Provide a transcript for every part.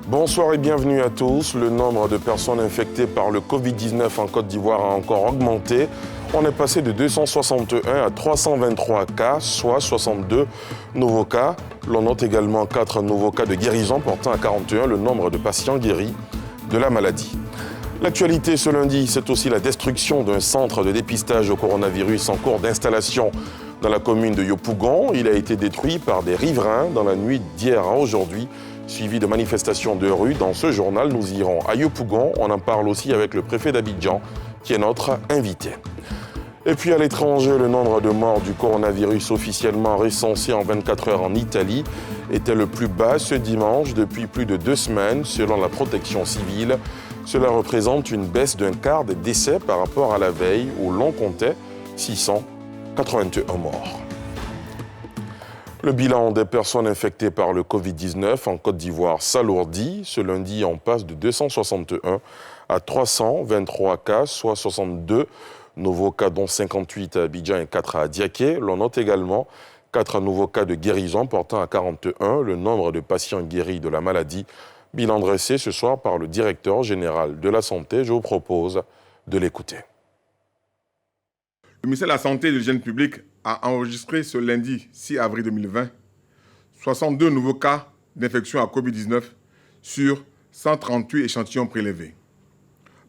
Bonsoir et bienvenue à tous. Le nombre de personnes infectées par le Covid-19 en Côte d'Ivoire a encore augmenté. On est passé de 261 à 323 cas, soit 62 nouveaux cas. L'on note également 4 nouveaux cas de guérison, portant à 41 le nombre de patients guéris de la maladie. L'actualité ce lundi, c'est aussi la destruction d'un centre de dépistage au coronavirus en cours d'installation dans la commune de Yopougon. Il a été détruit par des riverains dans la nuit d'hier à aujourd'hui, suivi de manifestations de rue. Dans ce journal, nous irons à Yopougon. On en parle aussi avec le préfet d'Abidjan, qui est notre invité. Et puis à l'étranger, le nombre de morts du coronavirus officiellement recensé en 24 heures en Italie était le plus bas ce dimanche depuis plus de 2 semaines, selon la protection civile. Cela représente une baisse d'un quart des décès par rapport à la veille où l'on comptait 681 morts. Le bilan des personnes infectées par le Covid-19 en Côte d'Ivoire s'alourdit. Ce lundi, on passe de 261 à 323 cas, soit 62 nouveaux cas, dont 58 à Abidjan et 4 à Adiaké. L'on note également 4 nouveaux cas de guérison, portant à 41 le nombre de patients guéris de la maladie. Bilan dressé ce soir par le directeur général de la Santé. Je vous propose de l'écouter. Le ministère de la Santé et de l'Hygiène publique a enregistré ce lundi 6 avril 2020 62 nouveaux cas d'infection à Covid-19 sur 138 échantillons prélevés,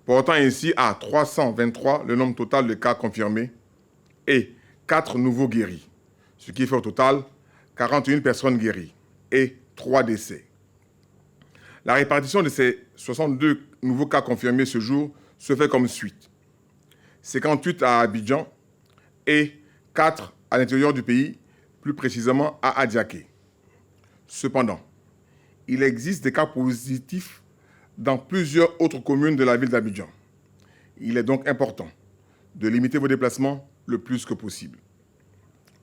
portant ainsi à 323 le nombre total de cas confirmés et 4 nouveaux guéris, ce qui fait au total 41 personnes guéries et 3 décès. La répartition de ces 62 nouveaux cas confirmés ce jour se fait comme suit. 58 à Abidjan et 4 à l'intérieur du pays, plus précisément à Adiaké. Cependant, il existe des cas positifs dans plusieurs autres communes de la ville d'Abidjan. Il est donc important de limiter vos déplacements le plus que possible.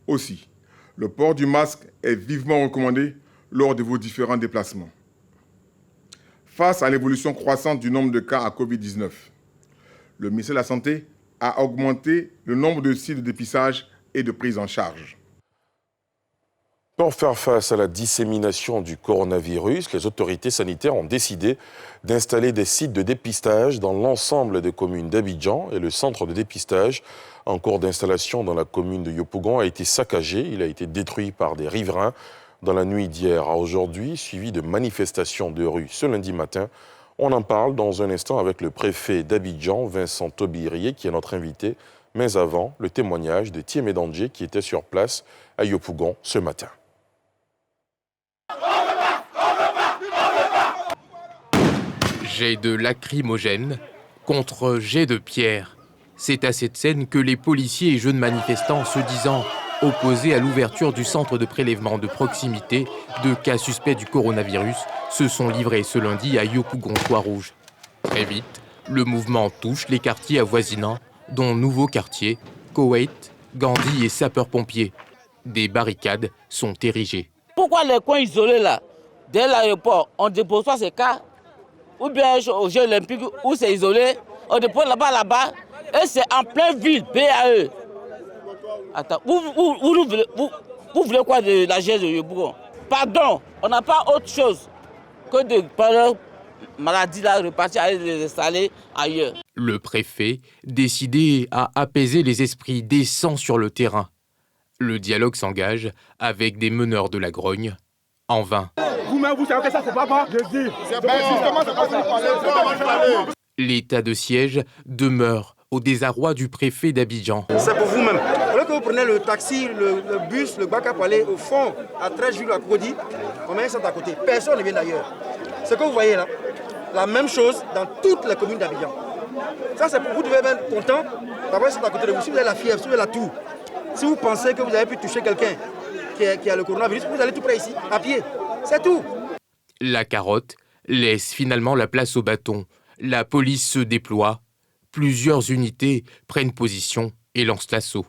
Aussi, le port du masque est vivement recommandé lors de vos différents déplacements. Face à l'évolution croissante du nombre de cas à Covid-19, le ministère de la Santé a augmenté le nombre de sites de dépistage et de prise en charge. Pour faire face à la dissémination du coronavirus, les autorités sanitaires ont décidé d'installer des sites de dépistage dans l'ensemble des communes d'Abidjan et le centre de dépistage en cours d'installation dans la commune de Yopougon a été saccagé. Il a été détruit par des riverains dans la nuit d'hier à aujourd'hui, suivi de manifestations de rue ce lundi matin. On en parle dans un instant avec le préfet d'Abidjan, Vincent Tobirier, qui est notre invité. Mais avant, le témoignage de Thiemé Dandje qui était sur place à Yopougon ce matin. Jet de lacrymogène contre jet de pierre. C'est à cette scène que les policiers et jeunes manifestants, se disant opposés à l'ouverture du centre de prélèvement de proximité de cas suspects du coronavirus, se sont livrés ce lundi à Yopougon-Croix-Rouge. Très vite, le mouvement touche les quartiers avoisinants, dont Nouveau Quartier, Koweït, Gandhi et sapeurs-pompiers. Des barricades sont érigées. Pourquoi les coins isolés là, dès l'aéroport, on ne dépose pas ces cas? Ou bien aux Jeux Olympiques, où c'est isolé, on dépose là-bas, et c'est en pleine ville, BAE. Attends, vous voulez quoi de la GES de Yopougon? Pardon, on n'a pas autre chose que de parler maladie là, repartir à les installer ailleurs. Le préfet, décidé à apaiser les esprits, descend sur le terrain. Le dialogue s'engage avec des meneurs de la grogne, en vain. Vous-même, vous savez que ça, c'est pas bon. Je dis. L'état de siège demeure au désarroi du préfet d'Abidjan. C'est pour vous-même. Alors que vous prenez le taxi, le bus, le bac à aller au fond, à 13 jours à Cody, on met ça à côté. Personne ne vient d'ailleurs. Ce que vous voyez là, la même chose dans toutes les communes d'Abidjan. Ça, c'est pour vous devez être content d'avoir ça à côté de vous. Si vous avez la fièvre, si vous avez la toux, si vous pensez que vous avez pu toucher quelqu'un qui a le coronavirus, vous allez tout près ici, à pied. C'est tout. La carotte laisse finalement la place au bâton. La police se déploie. Plusieurs unités prennent position et lancent l'assaut.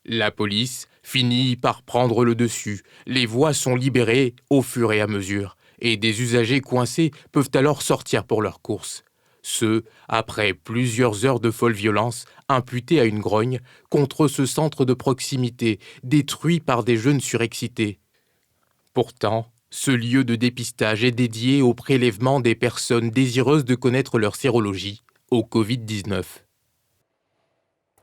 La police finit par prendre le dessus. Les voies sont libérées au fur et à mesure. Et des usagers coincés peuvent alors sortir pour leurs courses. Ce, après plusieurs heures de folle violence imputées à une grogne contre ce centre de proximité détruit par des jeunes surexcités. Pourtant, ce lieu de dépistage est dédié au prélèvement des personnes désireuses de connaître leur sérologie au Covid-19.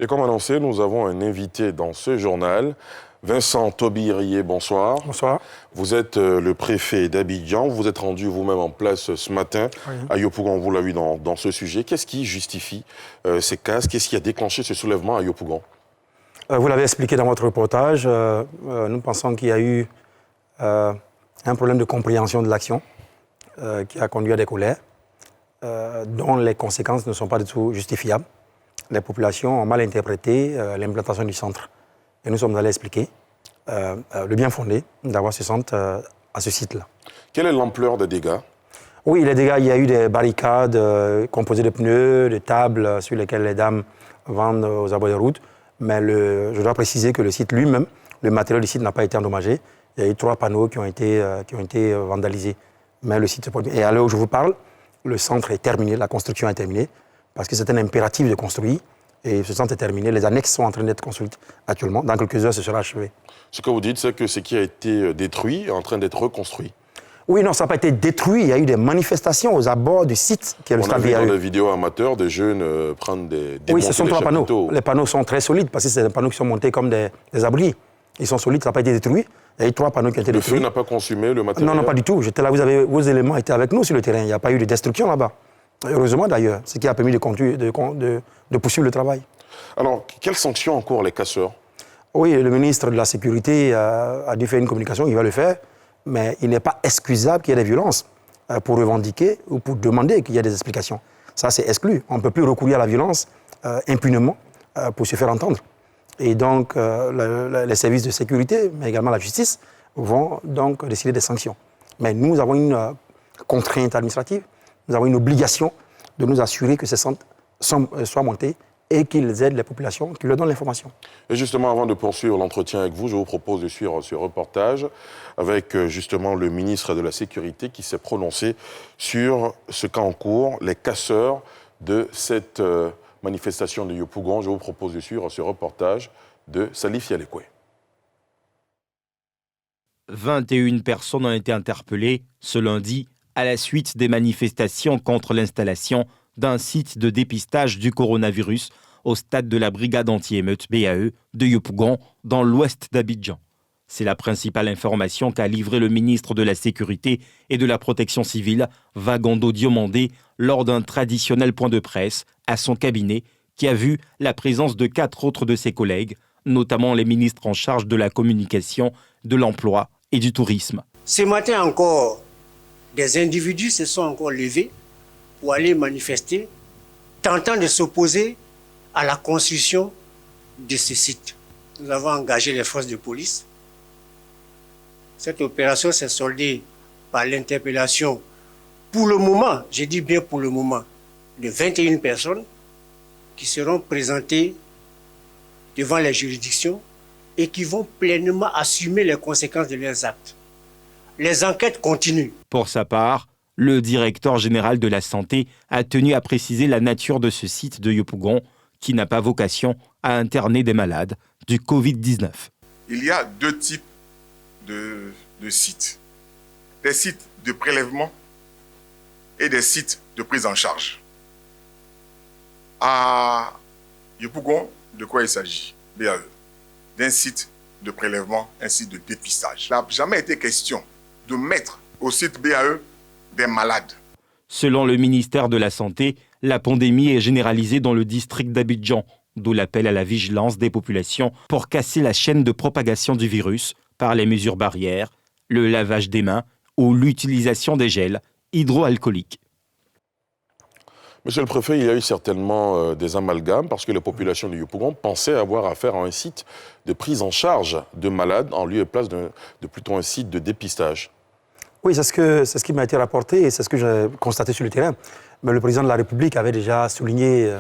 Et comme annoncé, nous avons un invité dans ce journal. Vincent Taubirier, bonsoir. Bonsoir. Vous êtes le préfet d'Abidjan. Vous êtes rendu vous-même en place ce matin à Yopougon. Vous l'avez vu dans ce sujet. Qu'est-ce qui justifie ces cas? Qu'est-ce qui a déclenché ce soulèvement à Yopougon? Vous l'avez expliqué dans votre reportage. Nous pensons qu'il y a eu un problème de compréhension de l'action qui a conduit à des colères dont les conséquences ne sont pas du tout justifiables. Les populations ont mal interprété l'implantation du centre. Et nous sommes allés expliquer le bien fondé d'avoir ce centre à ce site-là. Quelle est l'ampleur des dégâts? Oui, les dégâts, il y a eu des barricades composées de pneus, de tables sur lesquelles les dames vendent aux abords des routes. Mais je dois préciser que le site lui-même, le matériel du site n'a pas été endommagé. Il y a eu 3 panneaux qui ont été vandalisés. Mais le site se porte bien. Et à l'heure où je vous parle, le centre est terminé, la construction est terminée, parce que c'est un impératif de construire. Et ce centre est terminé. Les annexes sont en train d'être construites actuellement. Dans quelques heures, ce sera achevé. Ce que vous dites, c'est que ce qui a été détruit est en train d'être reconstruit. Oui, non, ça n'a pas été détruit. Il y a eu des manifestations aux abords du site qui est le stade BAE. On a vu dans des vidéos amateurs des jeunes prendre des Oui, ce sont 3 panneaux. Les panneaux sont très solides parce que c'est des panneaux qui sont montés comme des abris. Ils sont solides, ça n'a pas été détruit. Il y a eu 3 panneaux qui ont été détruits. Le feu n'a pas consumé le matériel? Non, pas du tout. J'étais là, vos éléments étaient avec nous sur le terrain. Il n'y a pas eu de destruction là-bas. Heureusement d'ailleurs, ce qui a permis de poursuivre le travail. Alors, quelles sanctions encourent les casseurs? Oui, le ministre de la Sécurité a dû faire une communication, il va le faire, mais il n'est pas excusable qu'il y ait des violences pour revendiquer ou pour demander qu'il y ait des explications. Ça, c'est exclu. On ne peut plus recourir à la violence impunément pour se faire entendre. Et donc, les services de sécurité, mais également la justice, vont donc décider des sanctions. Mais nous avons une contrainte administrative, nous avons une obligation de nous assurer que ces centres soient montés et qu'ils aident les populations, qu'ils leur donnent l'information. Et justement, avant de poursuivre l'entretien avec vous, je vous propose de suivre ce reportage avec justement le ministre de la Sécurité qui s'est prononcé sur ce cas en cours, les casseurs de cette manifestation de Yopougon. Je vous propose de suivre ce reportage de Salif Yalekwe. 21 personnes ont été interpellées ce lundi à la suite des manifestations contre l'installation d'un site de dépistage du coronavirus au stade de la brigade anti-émeute BAE de Yopougon, dans l'ouest d'Abidjan. C'est la principale information qu'a livrée le ministre de la Sécurité et de la Protection civile, Vagondo Diomandé, lors d'un traditionnel point de presse à son cabinet, qui a vu la présence de 4 autres de ses collègues, notamment les ministres en charge de la communication, de l'emploi et du tourisme. Ce matin encore, des individus se sont encore levés pour aller manifester, tentant de s'opposer à la construction de ce site. Nous avons engagé les forces de police. Cette opération s'est soldée par l'interpellation, pour le moment, je dis bien pour le moment, de 21 personnes qui seront présentées devant les juridictions et qui vont pleinement assumer les conséquences de leurs actes. Les enquêtes continuent. Pour sa part, le directeur général de la Santé a tenu à préciser la nature de ce site de Yopougon, qui n'a pas vocation à interner des malades du Covid-19. Il y a 2 types de sites. Des sites de prélèvement et des sites de prise en charge. À Yopougon, de quoi il s'agit? BAE. D'un site de prélèvement, un site de dépistage. Il n'a jamais été question de mettre au site BAE des malades. Selon le ministère de la Santé, la pandémie est généralisée dans le district d'Abidjan, d'où l'appel à la vigilance des populations pour casser la chaîne de propagation du virus par les mesures barrières, le lavage des mains ou l'utilisation des gels hydroalcooliques. Monsieur le préfet, il y a eu certainement des amalgames parce que la population de Yopougon pensait avoir affaire à un site de prise en charge de malades en lieu et place de plutôt un site de dépistage. Oui, c'est ce qui m'a été rapporté et c'est ce que j'ai constaté sur le terrain. Mais le président de la République avait déjà souligné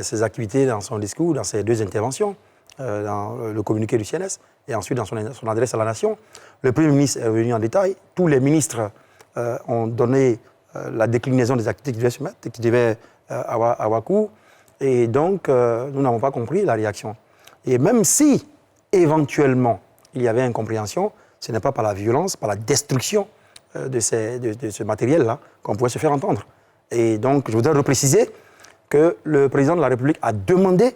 ses activités dans son discours, dans ses 2 interventions, dans le communiqué du CNS et ensuite dans son adresse à la nation. Le Premier ministre est revenu en détail. Tous les ministres ont donné la déclinaison des activités qui devaient se mettre, qui devaient avoir cours. Et donc, nous n'avons pas compris la réaction. Et même si, éventuellement, il y avait incompréhension, Ce n'est pas par la violence, par la destruction de ce matériel-là qu'on pourrait se faire entendre. Et donc, je voudrais repréciser que le président de la République a demandé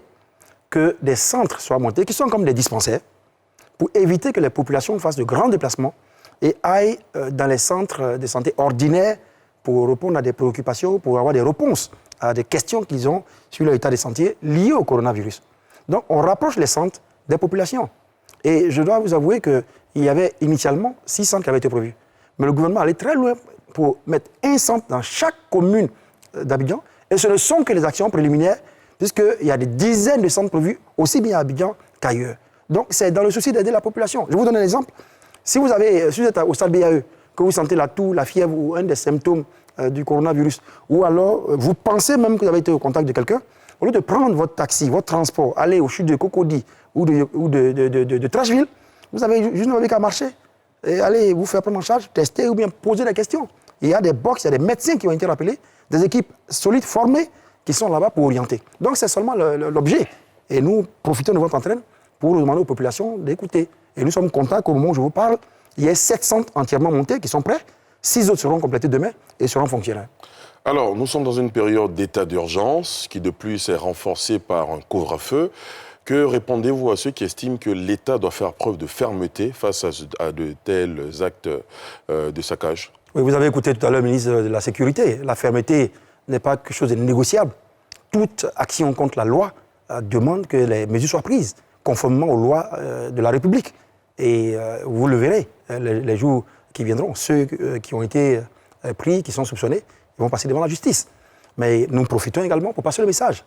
que des centres soient montés, qui sont comme des dispensaires, pour éviter que les populations fassent de grands déplacements et aillent dans les centres de santé ordinaires pour répondre à des préoccupations, pour avoir des réponses à des questions qu'ils ont sur l'état de santé liées au coronavirus. Donc, on rapproche les centres des populations. Et je dois vous avouer qu'il y avait initialement 6 centres qui avaient été prévus. Mais le gouvernement allait très loin pour mettre un centre dans chaque commune d'Abidjan. Et ce ne sont que les actions préliminaires, puisqu'il y a des dizaines de centres prévus, aussi bien à Abidjan qu'ailleurs. Donc, c'est dans le souci d'aider la population. Je vous donne un exemple. Si vous êtes au stade BAE, que vous sentez la toux, la fièvre ou un des symptômes du coronavirus, ou alors vous pensez même que vous avez été au contact de quelqu'un, au lieu de prendre votre taxi, votre transport, aller aux chutes de Cocody ou de Trashville, vous avez juste qu'à marcher et aller vous faire prendre en charge, tester ou bien poser des questions. Il y a des box, il y a des médecins qui ont été rappelés, des équipes solides, formées, qui sont là-bas pour orienter. Donc c'est seulement l'objet. Et nous profitons de votre entraîne pour demander aux populations d'écouter. Et nous sommes contents qu'au moment où je vous parle, il y ait 7 centres entièrement montés qui sont prêts. 6 autres seront complétés demain et seront fonctionnels. Alors, nous sommes dans une période d'état d'urgence qui, de plus, est renforcée par un couvre-feu. Que répondez-vous à ceux qui estiment que l'État doit faire preuve de fermeté face à de tels actes de saccage? Oui, vous avez écouté tout à l'heure le ministre de la Sécurité. La fermeté n'est pas quelque chose de négociable. Toute action contre la loi demande que les mesures soient prises conformément aux lois de la République. Et vous le verrez, les jours qui viendront, ceux qui ont été pris, qui sont soupçonnés, ils vont passer devant la justice. Mais nous profitons également pour passer le message,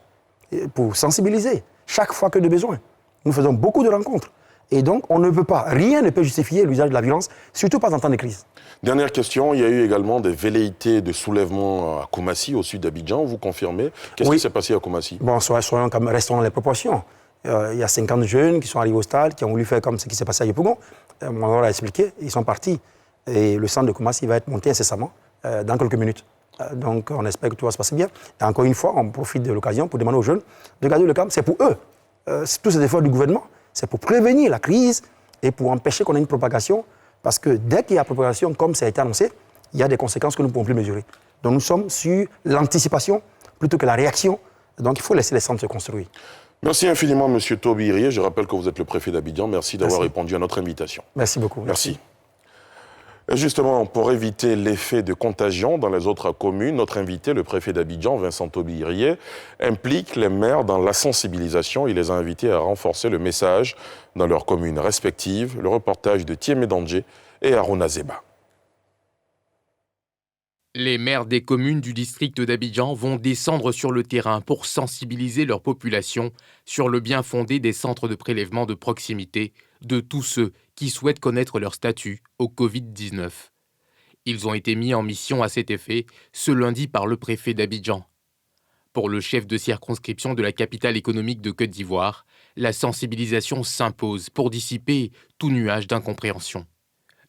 pour sensibiliser chaque fois que de besoin. Nous faisons beaucoup de rencontres. Et donc, on ne peut pas, rien ne peut justifier l'usage de la violence, surtout pas en temps de crise. Dernière question, il y a eu également des velléités de soulèvement à Koumassi, au sud d'Abidjan, vous confirmez? Qu'est-ce qui s'est passé à Koumassi? Bon, restons dans les proportions. Il y a 50 jeunes qui sont arrivés au stade, qui ont voulu faire comme ce qui s'est passé à Yopougon. On leur a expliqué, ils sont partis. Et le centre de Koumassi va être monté incessamment dans quelques minutes. Donc, on espère que tout va se passer bien. Et encore une fois, on profite de l'occasion pour demander aux jeunes de garder le calme. C'est pour eux. Tous ces efforts du gouvernement, c'est pour prévenir la crise et pour empêcher qu'on ait une propagation. Parce que dès qu'il y a propagation, comme ça a été annoncé, il y a des conséquences que nous ne pouvons plus mesurer. Donc, nous sommes sur l'anticipation plutôt que la réaction. Donc, il faut laisser les centres se construire. Merci infiniment, M. Toby Irié. Je rappelle que vous êtes le préfet d'Abidjan. Merci d'avoir répondu à notre invitation. Merci beaucoup. Merci. Et justement, pour éviter l'effet de contagion dans les autres communes, notre invité, le préfet d'Abidjan, Vincent Toby Irié, implique les maires dans la sensibilisation. Il les a invités à renforcer le message dans leurs communes respectives. Le reportage de Thiemé Dandje et Aruna Zeba. Les maires des communes du district d'Abidjan vont descendre sur le terrain pour sensibiliser leur population sur le bien fondé des centres de prélèvement de proximité de tous ceux qui souhaitent connaître leur statut au Covid-19. Ils ont été mis en mission à cet effet ce lundi par le préfet d'Abidjan. Pour le chef de circonscription de la capitale économique de Côte d'Ivoire, la sensibilisation s'impose pour dissiper tout nuage d'incompréhension.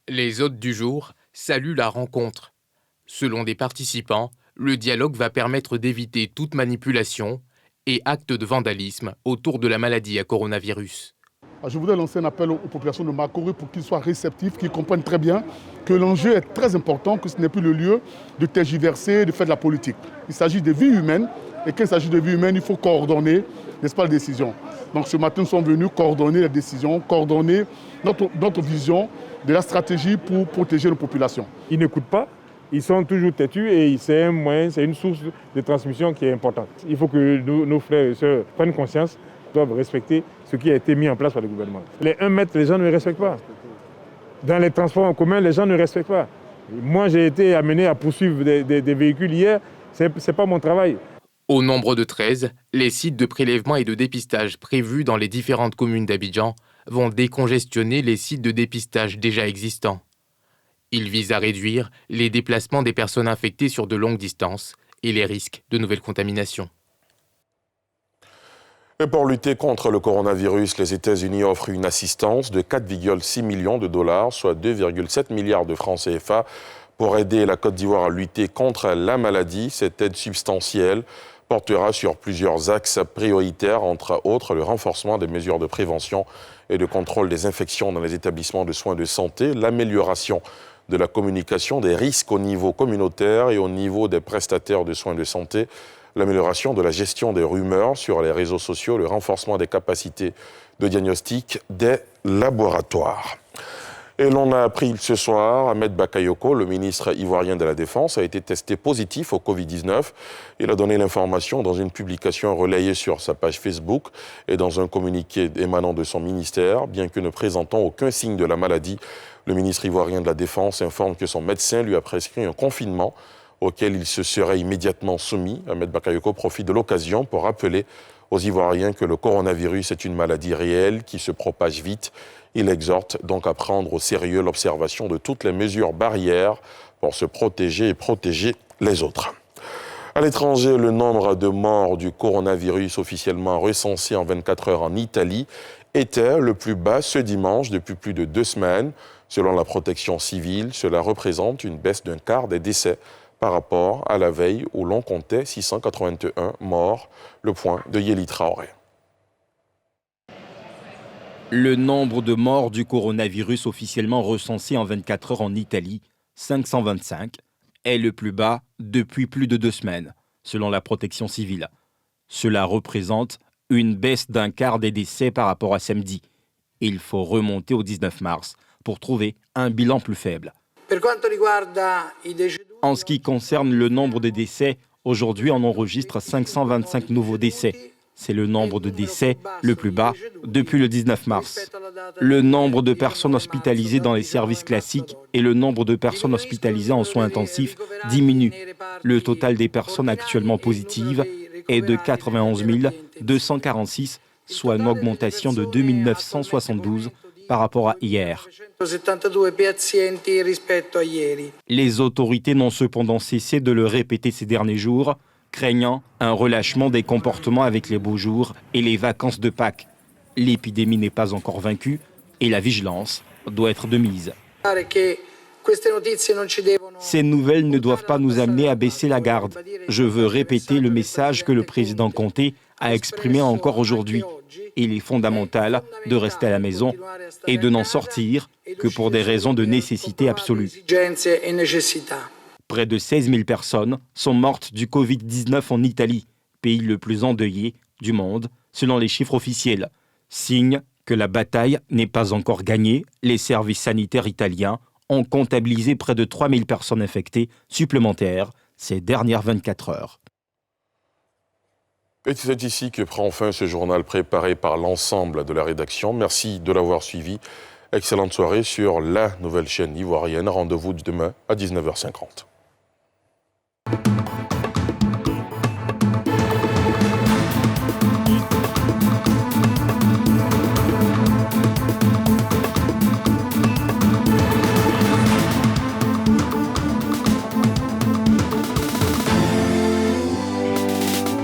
Les hôtes du jour saluent la rencontre. Selon des participants, le dialogue va permettre d'éviter toute manipulation et acte de vandalisme autour de la maladie à coronavirus. Je voudrais lancer un appel aux populations de Makoro pour qu'ils soient réceptifs, qu'ils comprennent très bien que l'enjeu est très important, que ce n'est plus le lieu de tergiverser, de faire de la politique. Il s'agit de vies humaines, et quand il s'agit de vies humaines, il faut coordonner, n'est-ce pas, les décisions. Donc ce matin, nous sommes venus coordonner les décisions, coordonner notre vision de la stratégie pour protéger nos populations. Ils n'écoutent pas. Ils sont toujours têtus et c'est un moyen, c'est une source de transmission qui est importante. Il faut que nos frères et sœurs prennent conscience, doivent respecter ce qui a été mis en place par le gouvernement. Les 1 mètre, les gens ne respectent pas. Dans les transports en commun, les gens ne respectent pas. Moi, j'ai été amené à poursuivre des véhicules hier, c'est pas mon travail. Au nombre de 13, les sites de prélèvement et de dépistage prévus dans les différentes communes d'Abidjan vont décongestionner les sites de dépistage déjà existants. Il vise à réduire les déplacements des personnes infectées sur de longues distances et les risques de nouvelles contaminations. Et pour lutter contre le coronavirus, les États-Unis offrent une assistance de 4,6 millions de dollars, soit 2,7 milliards de francs CFA, pour aider la Côte d'Ivoire à lutter contre la maladie. Cette aide substantielle portera sur plusieurs axes prioritaires, entre autres le renforcement des mesures de prévention et de contrôle des infections dans les établissements de soins de santé, l'amélioration de la communication des risques au niveau communautaire et au niveau des prestataires de soins de santé, l'amélioration de la gestion des rumeurs sur les réseaux sociaux, le renforcement des capacités de diagnostic des laboratoires. Et l'on a appris ce soir, Ahmed Bakayoko, le ministre ivoirien de la Défense, a été testé positif au Covid-19. Il a donné l'information dans une publication relayée sur sa page Facebook et dans un communiqué émanant de son ministère. Bien que ne présentant aucun signe de la maladie, le ministre ivoirien de la Défense informe que son médecin lui a prescrit un confinement auquel il se serait immédiatement soumis. Ahmed Bakayoko profite de l'occasion pour rappeler aux Ivoiriens que le coronavirus est une maladie réelle qui se propage vite. Il exhorte donc à prendre au sérieux l'observation de toutes les mesures barrières pour se protéger et protéger les autres. À l'étranger, le nombre de morts du coronavirus officiellement recensé en 24 heures en Italie était le plus bas ce dimanche depuis plus de 2 semaines. Selon la protection civile, cela représente une baisse d'un quart des décès par rapport à la veille où l'on comptait 681 morts. Le point de Yeli Traoré. Le nombre de morts du coronavirus officiellement recensé en 24 heures en Italie, 525, est le plus bas depuis plus de 2 semaines, selon la protection civile. Cela représente une baisse d'un quart des décès par rapport à samedi. Il faut remonter au 19 mars pour trouver un bilan plus faible. En ce qui concerne le nombre de décès, aujourd'hui on enregistre 525 nouveaux décès. C'est le nombre de décès le plus bas depuis le 19 mars. Le nombre de personnes hospitalisées dans les services classiques et le nombre de personnes hospitalisées en soins intensifs diminue. Le total des personnes actuellement positives est de 91 246, soit une augmentation de 2 972 par rapport à hier. Les autorités n'ont cependant cessé de le répéter ces derniers jours, craignant un relâchement des comportements avec les beaux jours et les vacances de Pâques. L'épidémie n'est pas encore vaincue et la vigilance doit être de mise. Ces nouvelles ne doivent pas nous amener à baisser la garde. Je veux répéter le message que le président Conté a exprimé encore aujourd'hui. Il est fondamental de rester à la maison et de n'en sortir que pour des raisons de nécessité absolue. Près de 16 000 personnes sont mortes du Covid-19 en Italie, pays le plus endeuillé du monde, selon les chiffres officiels. Signe que la bataille n'est pas encore gagnée, les services sanitaires italiens ont comptabilisé près de 3 000 personnes infectées supplémentaires ces dernières 24 heures. Et c'est ici que prend fin ce journal préparé par l'ensemble de la rédaction. Merci de l'avoir suivi. Excellente soirée sur la nouvelle chaîne ivoirienne. Rendez-vous demain à 19h50.